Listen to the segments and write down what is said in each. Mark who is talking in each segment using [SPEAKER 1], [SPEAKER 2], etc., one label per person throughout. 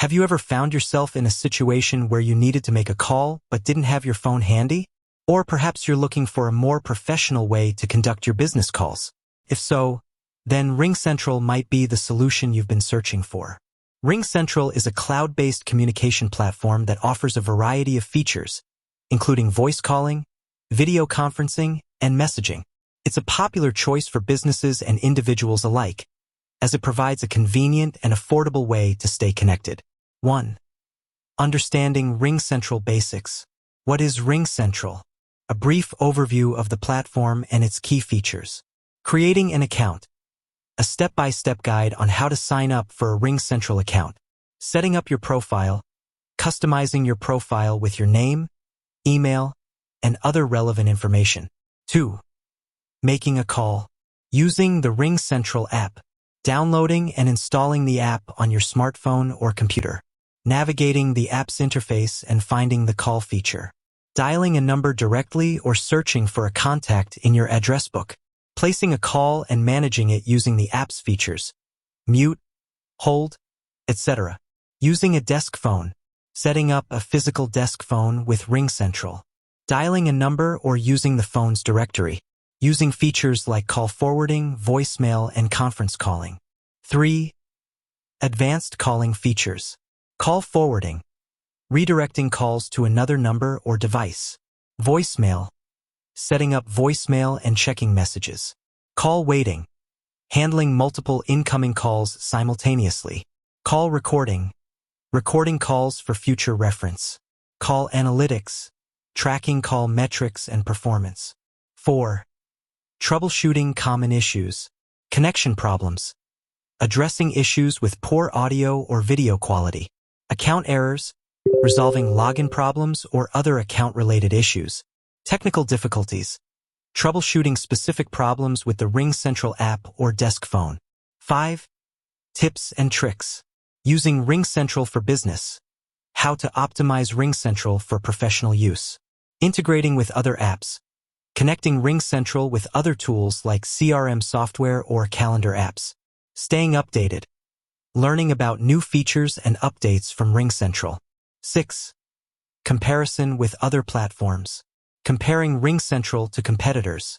[SPEAKER 1] Have you ever found yourself in a situation where you needed to make a call but didn't have your phone handy? Or perhaps you're looking for a more professional way to conduct your business calls. If so, then RingCentral might be the solution you've been searching for. RingCentral is a cloud-based communication platform that offers a variety of features, including voice calling, video conferencing, and messaging. It's a popular choice for businesses and individuals alike, as it provides a convenient and affordable way to stay connected. 1. Understanding RingCentral basics. What is RingCentral? A brief overview of the platform and its key features. Creating an account. A step-by-step guide on how to sign up for a RingCentral account. Setting up your profile. Customizing your profile with your name, email, and other relevant information. 2. Making a call. Using the RingCentral app. Downloading and installing the app on your smartphone or computer. Navigating the app's interface and finding the call feature. Dialing a number directly or searching for a contact in your address book. Placing a call and managing it using the app's features. Mute, hold, etc. Using a desk phone. Setting up a physical desk phone with RingCentral. Dialing a number or using the phone's directory. Using features like call forwarding, voicemail, and conference calling. 3. Advanced calling features. Call forwarding. Redirecting calls to another number or device. Voicemail. Setting up voicemail and checking messages. Call waiting. Handling multiple incoming calls simultaneously. Call recording. Recording calls for future reference. Call analytics. Tracking call metrics and performance. 4. Troubleshooting common issues. Connection problems. Addressing issues with poor audio or video quality. Account errors. Resolving login problems or other account-related issues. Technical difficulties. Troubleshooting specific problems with the RingCentral app or desk phone. 5. Tips and tricks. Using RingCentral for business. How to optimize RingCentral for professional use. Integrating with other apps. Connecting RingCentral with other tools like CRM software or calendar apps. Staying updated. Learning about new features and updates from RingCentral. 6. Comparison with other platforms. Comparing RingCentral to competitors.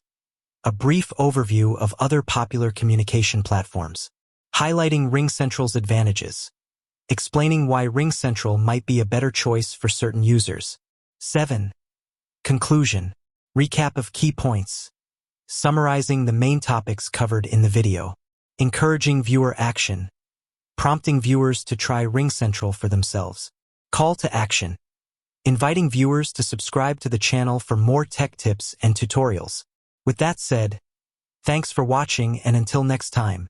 [SPEAKER 1] A brief overview of other popular communication platforms. Highlighting RingCentral's advantages. Explaining why RingCentral might be a better choice for certain users. 7. Conclusion. Recap of key points. Summarizing the main topics covered in the video. Encouraging viewer action. Prompting viewers to try RingCentral for themselves. Call to action. Inviting viewers to subscribe to the channel for more tech tips and tutorials. With that said, thanks for watching and until next time.